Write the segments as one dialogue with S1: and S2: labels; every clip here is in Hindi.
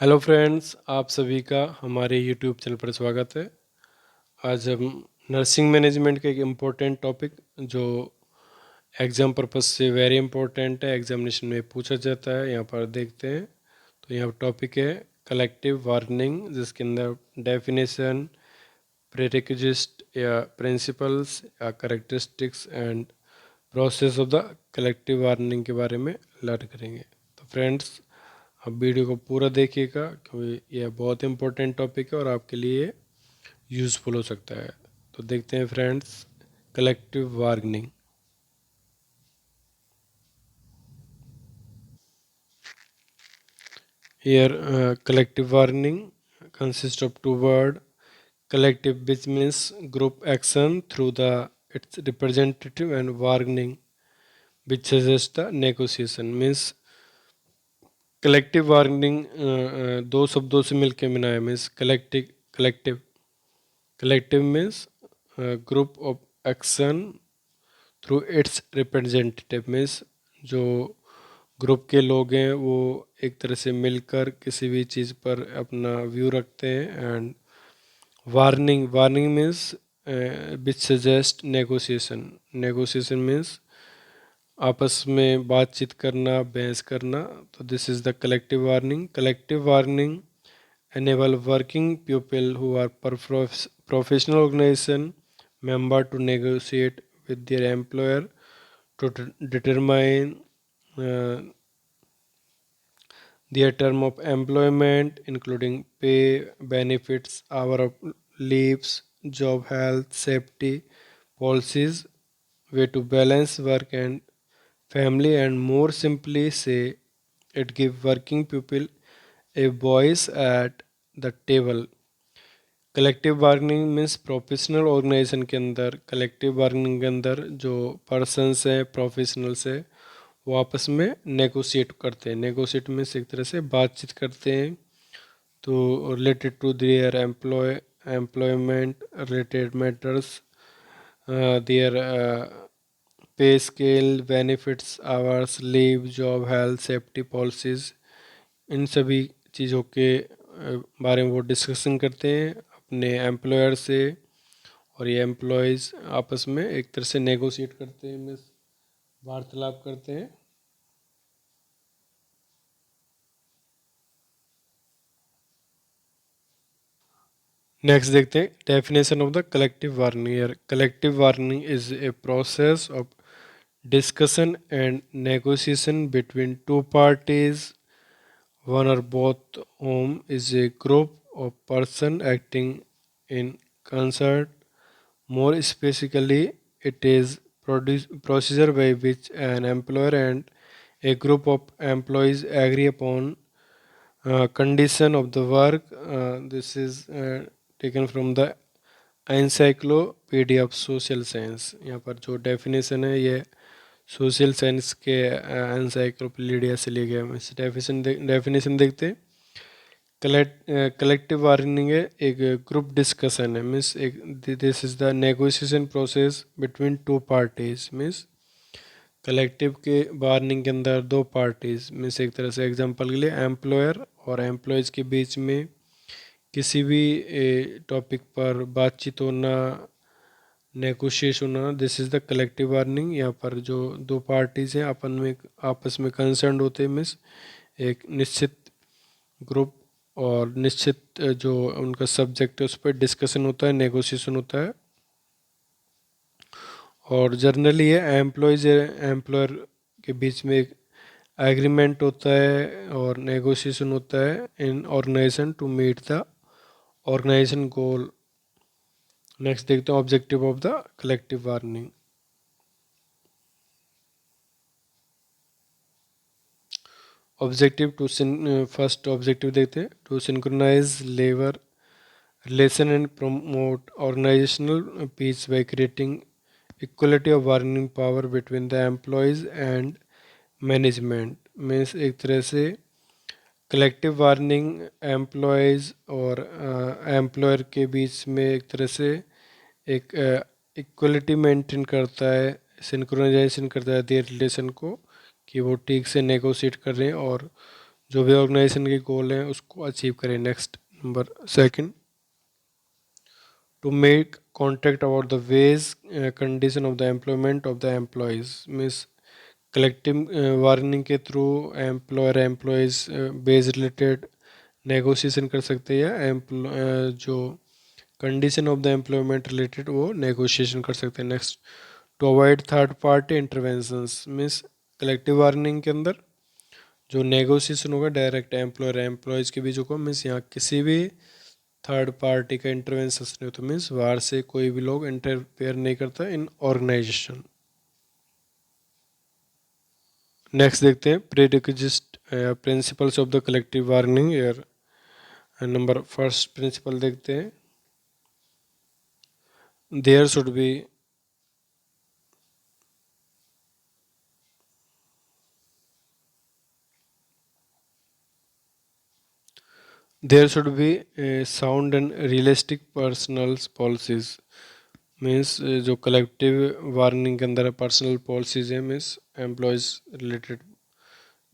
S1: हेलो फ्रेंड्स, आप सभी का हमारे यूट्यूब चैनल पर स्वागत है। आज हम नर्सिंग मैनेजमेंट का एक इम्पोर्टेंट टॉपिक जो एग्ज़ाम पर्पस से वेरी इंपॉर्टेंट है, एग्जामिनेशन में पूछा जाता है, यहाँ पर देखते हैं। तो यहाँ टॉपिक है कलेक्टिव वार्निंग, जिसके अंदर डेफिनेशन, प्रेरिक्विजिट या प्रिंसिपल्स या characteristics and process of the collective warning के बारे में लर्न करेंगे। तो फ्रेंड्स, आप वीडियो को पूरा देखिएगा क्योंकि यह बहुत इंपॉर्टेंट टॉपिक है और आपके लिए यूज़फुल हो सकता है। तो देखते हैं friends, collective warning. Here, collective warning consists of two words. Collective, which means group action through the its representative, and warning, which suggests the negotiation. Means collective warning दो शब्दों से मिलकर बना है। Means collective collective means group of action through it's representative. Means जो ग्रुप के लोग हैं वो एक तरह से मिलकर किसी भी चीज़ पर अपना व्यू रखते हैं। And warning warning means which suggest negotiation. Negotiation means आपस में बातचीत करना, बहस करना। तो this is the collective warning. Collective warning enable working people who are professional organization member to negotiate with their employer to determine uh, their term of employment, including pay, benefits, hour of leaves, job health, safety, policies, way to balance work and family, and more simply say, it gives working people a voice at the table। Collective bargaining means professional organisation के अंदर, कलेक्टिव बार्गेनिंग के अंदर जो पर्सनस हैं, प्रोफेशनल्स हैं, वो आपस में नेगोशिएट करते हैं। नेगोशिएट मीन्स एक तरह से बातचीत करते हैं। तो related to their employment related matters, their pay scale, benefits, hours, leave, job health, safety policies, इन सभी चीज़ों के बारे में वो डिस्कशन करते हैं अपने एम्प्लॉयर से। और ये एम्प्लॉयज़ आपस में एक तरह से नेगोशिएट करते हैं, मीन्स वार्तालाप करते हैं। नेक्स्ट देखते हैं definition of the collective warning. Collective warning is a process of discussion and negotiation between two parties, one or both whom is a group of person acting in concert. More specifically, it is procedure by which an employer and a group of employees agree upon condition of the work। this is taken from the encyclopedia of social science। यहाँ पर जो डेफिनेशन है ये सोशल साइंस के एनसाइक्लोपीडिया से लिए गया। इस डेफिनेशन देखते हैं। कलेक्टिव वार्निंग है एक ग्रुप डिस्कशन है। मीन्स एक this is the negotiation process between two parties. Means collective के वार्निंग के अंदर दो पार्टीज, मीन्स एक तरह से एग्जांपल के लिए एम्प्लॉयर और एम्प्लॉयज़ के बीच में किसी भी टॉपिक पर बातचीत होना, नेगोशिएशन होना, this is the collective warning. यहाँ पर जो दो पार्टीज़ हैं अपन में आपस में कंसर्न होते हैं। मीन्स एक निश्चित ग्रुप और निश्चित जो उनका सब्जेक्ट है उस पर डिस्कशन होता है, नेगोशिएशन होता है। और जनरली ये एम्प्लॉयज़ एम्प्लॉयर के बीच में एक एग्रीमेंट होता है और नेगोशिएशन होता है in organisation to meet the organisation goal. Next देखते हैं objective of the collective bargaining. Objective to first objective देखते हैं, to synchronise labour relation and promote organizational peace by creating equality of bargaining power between the employees and management। Means एक तरह से कलेक्टिव वार्निंग एम्प्लॉयज़ और एम्प्लॉयर के बीच में एक तरह से एक इक्वलिटी मेंटेन करता है, सिंक्रोनाइजेशन करता है देयर रिलेशन को, कि वो ठीक से नेगोशिएट कर रहे हैं और जो भी ऑर्गेनाइजेशन के गोल हैं उसको अचीव करें। Next number second, to make contact about the ways condition of the employment of the employees means collective bargaining के through employer employees base related negotiation कर सकते हैं, या जो condition of the employment related वो नेगोशिएशन कर सकते हैं। Next, to avoid third party interventions means collective bargaining के अंदर जो नेगोशिएशन होगा डायरेक्ट एम्प्लॉयर एम्प्लॉयज़ के बीच होगा, मीन्स यहाँ किसी भी थर्ड पार्टी का इंटरवेंशन नहीं होता, मीन्स बाहर से कोई भी लोग इंटरफेयर नहीं करता इन ऑर्गेनाइजेशन। नेक्स्ट देखते हैं prerequisite principles of the collective bargaining year. Number first principle देखते हैं, there should be sound and realistic personal policies means जो कलेक्टिव बार्गेनिंग के अंदर है पर्सनल पॉलिसीज है, मीन्स एम्प्लॉयज़ रिलेटेड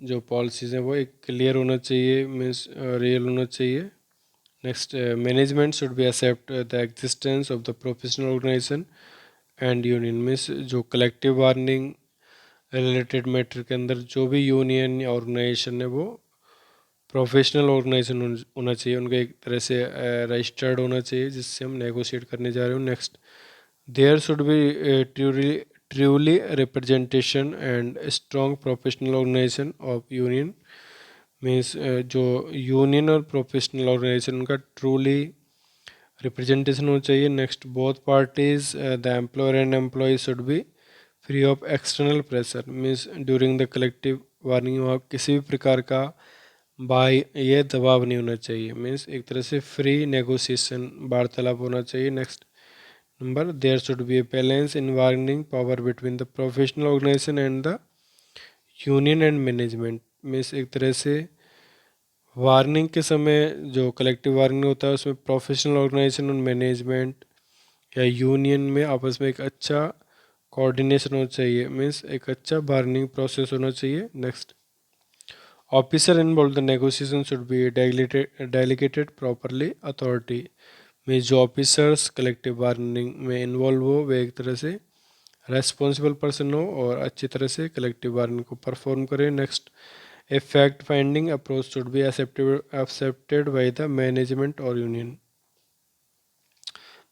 S1: जो पॉलिसीज़ हैं वो एक क्लियर होना चाहिए, मीन्स रियल होना चाहिए। Next, management should be accept the existence of the professional organisation and union means जो कलेक्टिव बार्गेनिंग रिलेटेड मैटर के अंदर जो भी यूनियन या ऑर्गेनाइजेशन है वो प्रोफेशनल ऑर्गेनाइजेशन होना चाहिए, उनका एक तरह से रजिस्टर्ड होना चाहिए जिससे हम नेगोशिएट करने जा रहे हो। Next, there should be truly representation and strong professional organisation of union means जो यूनियन और प्रोफेशनल ऑर्गेनाइजेशन उनका ट्रूली रिप्रेजेंटेशन होना चाहिए। Next, both parties the employer and employee should be free of external pressure means during the collective bargaining किसी भी प्रकार का बाह्य दबाव नहीं होना चाहिए, मीन्स एक तरह से फ्री नेगोशिएशन वार्तालाप होना चाहिए। Next number, there should be a balance in bargaining power between the professional organisation and the union and management means एक तरह से वार्निंग के समय जो कलेक्टिव वार्निंग होता है उसमें प्रोफेशनल ऑर्गेनाइजेशन और मैनेजमेंट या यूनियन में आपस में एक अच्छा कोऑर्डिनेशन होना चाहिए, मीन्स एक अच्छा बार्गेनिंग प्रोसेस होना चाहिए। Next, officer involve the negotiation should be delegated properly authority means जो ऑफिसर्स कलेक्टिव बार्गेनिंग में इन्वॉल्व हो वे एक तरह से रेस्पॉन्सिबल पर्सन हो और अच्छी तरह से कलेक्टिव बार्गेनिंग को परफॉर्म करे। Next, a fact finding approach should be accepted by the management और union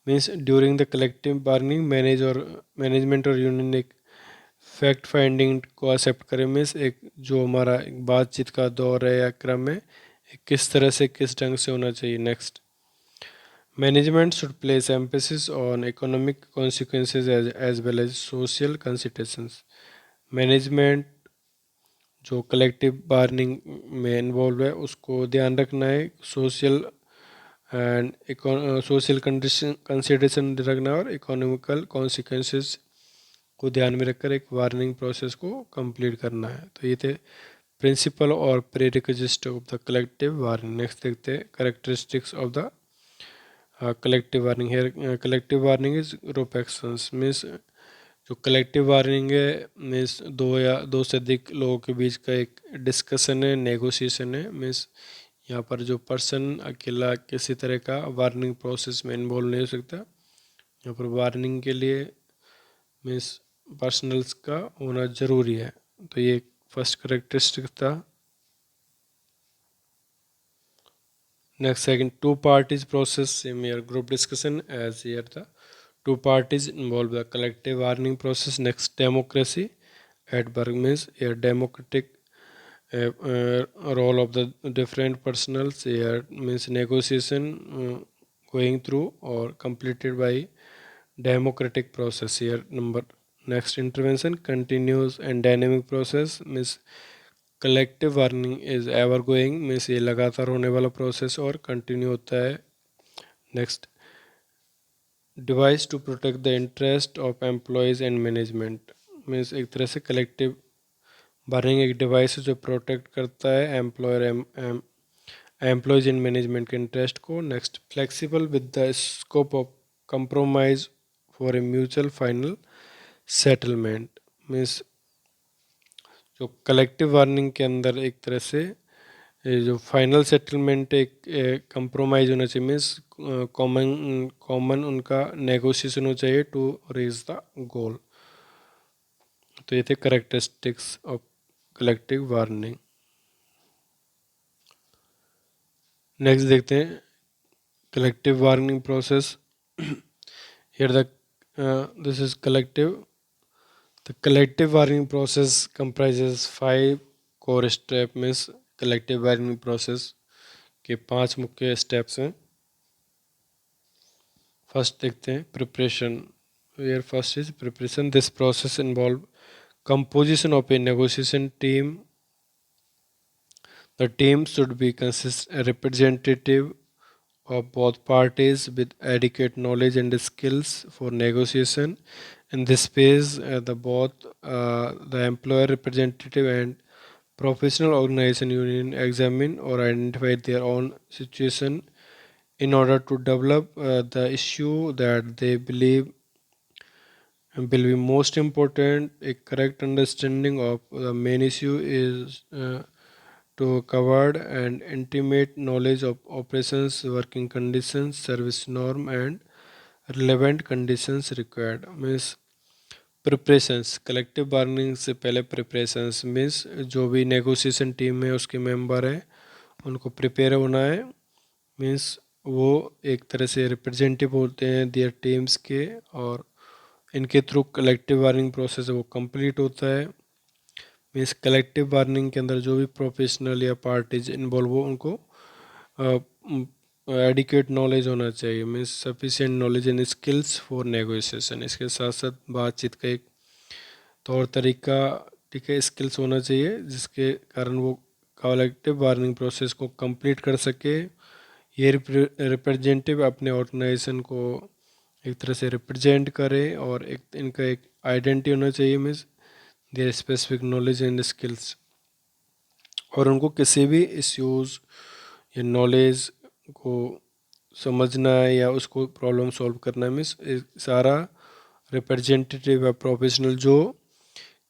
S1: means during the collective bargaining management और यूनियन एक फैक्ट फाइंडिंग को एक्सेप्ट करें मीन्स एक जो हमारा एक बातचीत का दौर है या क्रम है किस तरह से किस ढंग से होना चाहिए। Next, management should place emphasis on economic consequences as well as social considerations management जो कलेक्टिव बार्गेनिंग में इन्वॉल्व है उसको ध्यान रखना है, social and social condition consideration रखना और इकोनॉमिकल कॉन्सिक्वेंसेस को ध्यान में रखकर एक वार्निंग प्रोसेस को कंप्लीट करना है। तो ये थे प्रिंसिपल और prerequisite of the collective warning. Next देखते हैं characteristics of the collective warning. Here collective warning is group actions means जो कलेक्टिव वार्निंग है मीन्स दो से अधिक लोगों के बीच का एक डिस्कशन है, नेगोशिएशन है मीन्स यहाँ पर जो पर्सन अकेला किसी तरह का वार्निंग प्रोसेस में इन्वॉल्व नहीं हो सकता। यहाँ पर वार्निंग के लिए मीन्स पर्सनल्स का होना ज़रूरी है। तो ये फर्स्ट करेक्टरिस्टिक था। Next second, two parties process same year group discussion as year था two parties involve the collective bargaining process. Next, democracy at work means a democratic role of the different personals here means negotiation going through or completed by democratic process here. Number next, intervention continuous and dynamic process means collective bargaining is ever going means ये लगातार होने वाला प्रोसेस और कंटिन्यू होता है। Next, device to protect the interest of employees and management means एक तरह से कलेक्टिव बार्गेनिंग एक डिवाइस है जो प्रोटेक्ट करता है एम्प्लॉयज़ एंड मैनेजमेंट के इंटरेस्ट को। Next, flexible with the scope of compromise for a mutual final settlement means जो कलेक्टिव बार्गेनिंग के अंदर एक तरह से ये जो फाइनल सेटलमेंट एक कंप्रोमाइज होना चाहिए, मीन्स कॉमन कॉमन उनका नेगोशिएशन होना चाहिए टू रीच द गोल। तो ये थे characteristics of collective bargaining. Next देखते हैं collective bargaining process. Here the this is collective. The collective bargaining process comprises 5 core steps, means collective bargaining process के 5 मुख्य steps हैं। फर्स्ट देखते हैं preparation. Here first is preparation. This process involve composition of a negotiation team. The team should be representative of both parties with adequate knowledge and skills for negotiation. In this phase, the employer representative and professional organization union examine or identify their own situation in order to develop the issue that they believe will be most important. A correct understanding of the main issue is to covered and intimate knowledge of operations, working conditions, service norm, and relevant conditions required. Means preparations, collective bargaining से पहले प्रिपरेशंस मीन्स जो भी नेगोशिएशन टीम में उसके मेंबर हैं उनको प्रिपेयर होना है। मीन्स वो एक तरह से रिप्रेजेंटेटिव होते हैं दियर टीम्स के, और इनके थ्रू कलेक्टिव बार्गेनिंग प्रोसेस है वो कंप्लीट होता है। मीन्स कलेक्टिव बार्गेनिंग के अंदर जो भी प्रोफेशनल या पार्टीज इन्वॉल्व हो उनको एडिक्वेट नॉलेज होना चाहिए, means sufficient knowledge and skills for negotiation. इसके साथ साथ बातचीत का एक तौर तरीका, ठीक है, स्किल्स होना चाहिए जिसके कारण वो कलेक्टिव बार्गेनिंग प्रोसेस को कंप्लीट कर सके। ये रिप्रेजेंटेटिव अपने ऑर्गेनाइजेशन को एक तरह से रिप्रेजेंट करे, और एक इनका एक आइडेंटिटी होना चाहिए, means there specific knowledge and skills, और उनको किसी भी इश्यूज़ या नॉलेज को समझना है या उसको प्रॉब्लम सॉल्व करना है। मीन्स सारा रिप्रेजेंटेटिव या प्रोफेशनल जो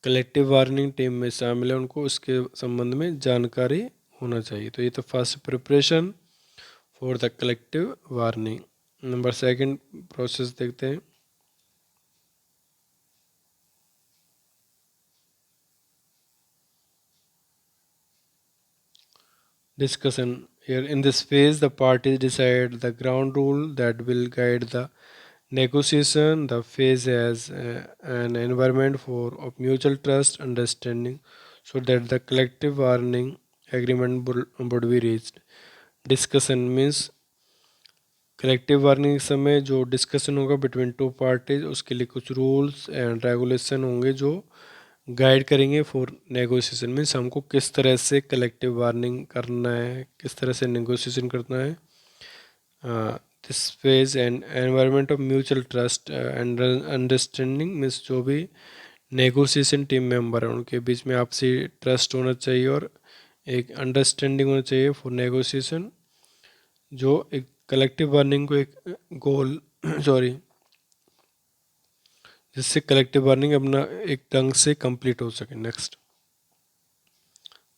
S1: कलेक्टिव बार्गेनिंग टीम में शामिल है उनको उसके संबंध में जानकारी होना चाहिए। तो ये तो first preparation for the collective bargaining. Number second process देखते हैं discussion. Here in this phase, the parties decide the ground rule that will guide the negotiation. The phase has an environment for of mutual trust, understanding, so that the collective bargaining agreement would be reached. Discussion means collective bargaining के समय जो डिस्कशन होगा बिटवीन टू पार्टीज, उसके लिए कुछ रूल्स एंड रेगुलेशन होंगे जो गाइड करेंगे फॉर नेगोशिएशन। मीन्स हमको किस तरह से कलेक्टिव बार्गेनिंग करना है, किस तरह से नेगोशिएशन करना है। This phase and environment of mutual trust and understanding, means जो भी नेगोशिएशन टीम मेंबर है उनके बीच में आपसी ट्रस्ट होना चाहिए और एक अंडरस्टैंडिंग होना चाहिए फॉर नेगोशिएशन, जो एक कलेक्टिव बार्गेनिंग को एक गोल सॉरी जिससे कलेक्टिव बार्गेनिंग अपना एक ढंग से कंप्लीट हो सके। नेक्स्ट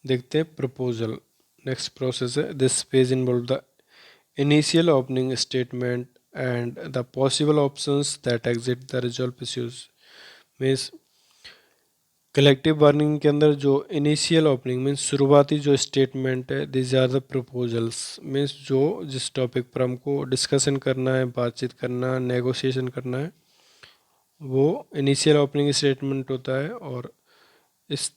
S1: देखते हैं प्रपोजल। नेक्स्ट प्रोसेस है this page involve the initial opening statement and the possible options that exit the resolve issues. Means collective bargaining के अंदर जो इनिशियल ओपनिंग मीन्स शुरुआती जो स्टेटमेंट है, this are the proposals, means जो जिस टॉपिक पर हमको डिस्कशन करना है, बातचीत करना, नेगोशिएशन करना है, वो इनिशियल ओपनिंग स्टेटमेंट होता है। और इस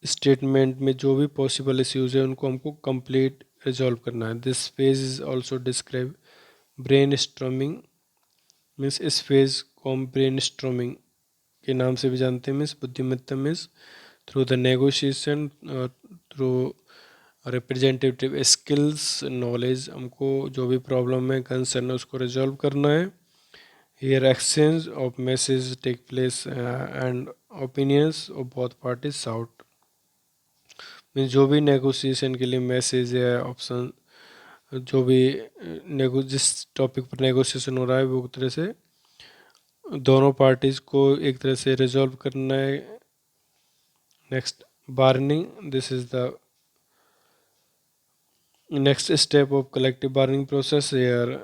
S1: स्टेटमेंट में जो भी पॉसिबल इश्यूज है उनको हमको कंप्लीट रिजॉल्व करना है। This phase is also describe brain storming, means इस फेज को हम ब्रेन स्ट्रॉमिंग के नाम से भी जानते हैं। मीन्स बुद्धिमत्ता means through the negotiation, through representative skills knowledge, हमको जो भी प्रॉब्लम है, कंसर्न है, उसको रिजॉल्व करना है। Here exchange of message take place and opinions of both parties out. Means जो भी नेगोशिएशन के लिए मैसेज है, ऑप्शन, जो भी जिस टॉपिक पर नेगोशिएशन हो रहा है वो एक तरह से दोनों पार्टीज को एक तरह से रिजॉल्व करना है। Next bargaining, this is the Next step of collective bargaining process here,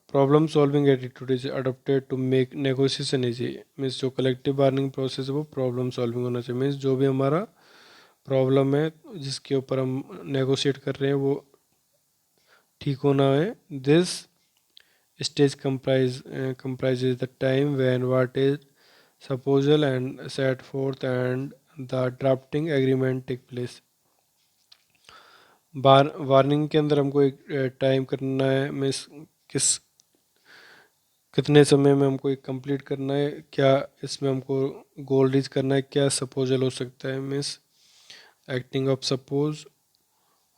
S1: problem solving attitude is adopted to make negotiation easy. Means जो collective bargaining process है वो problem solving होना चाहिए. मीन्स जो भी हमारा प्रॉब्लम है जिसके ऊपर हम नेगोशिएट कर रहे हैं वो ठीक होना है. This stage comprises the time when what is supposal and set forth and the drafting agreement take place. Warning के अंदर हमको एक टाइम करना है. मीन्स किस कितने समय में हमको एक कंप्लीट करना है, क्या इसमें हमको गोल रीच करना है, क्या सपोजल हो सकता है. Means acting of suppose.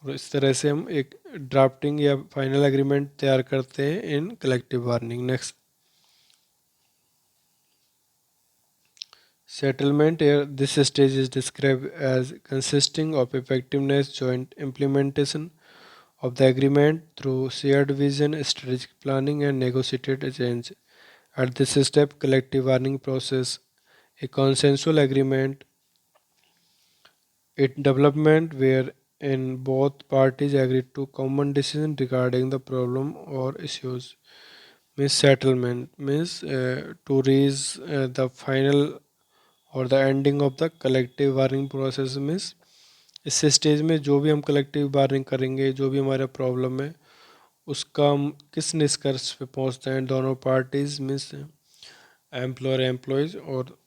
S1: और इस तरह से हम एक ड्राफ्टिंग या फाइनल एग्रीमेंट तैयार करते हैं इन collective warning. Next settlement. Here this stage is described as consisting of effectiveness joint implementation of the agreement through shared vision, strategic planning and negotiated change. At this step collective bargaining process, a consensual agreement it development wherein both parties agree to common decision regarding the problem or issues. Means settlement means to reach the final और the ending of the collective bargaining process means इस स्टेज में जो भी हम कलेक्टिव बार्गेनिंग करेंगे, जो भी हमारा प्रॉब्लम है उसका हम किस निष्कर्ष पे पहुंचते हैं दोनों पार्टीज मीन्स एम्प्लॉयर एम्प्लॉयज़. और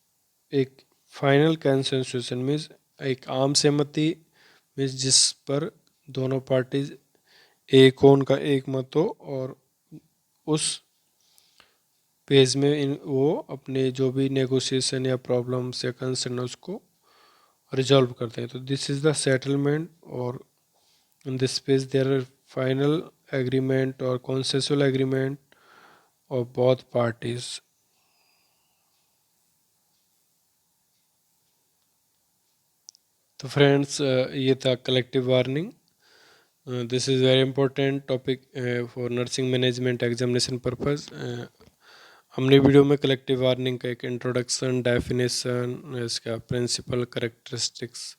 S1: एक फाइनल कंसेंसस मीन्स एक आम सहमति मीन्स जिस पर दोनों पार्टीज एक हो, उनका एक मत हो और उस पेज में वो अपने जो भी नेगोशिएशन या प्रॉब्लम्स या कंसर्न है उसको रिजॉल्व करते हैं. तो दिस इज़ द सेटलमेंट. और in this page there are final agreement और consensual agreement of both parties. तो फ्रेंड्स ये था collective bargaining. This is very important topic for nursing management examination purpose. हमने वीडियो में कलेक्टिव वार्निंग का एक इंट्रोडक्शन, डेफिनेशन, इसका principle, characteristics,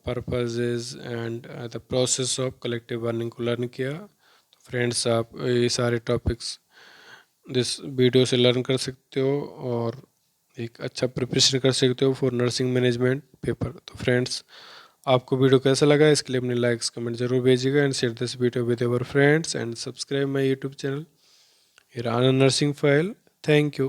S1: purposes and the process of collective bargaining को लर्न किया. तो फ्रेंड्स आप ये सारे टॉपिक्स दिस वीडियो से लर्न कर सकते हो और एक अच्छा प्रिपरेशन कर सकते हो फॉर नर्सिंग मैनेजमेंट पेपर. तो फ्रेंड्स आपको वीडियो कैसा लगा इसके लिए अपने लाइक्स कमेंट जरूर भेजिएगा and share this video with our friends and subscribe my YouTube channel Here on a nursing file. Thank you.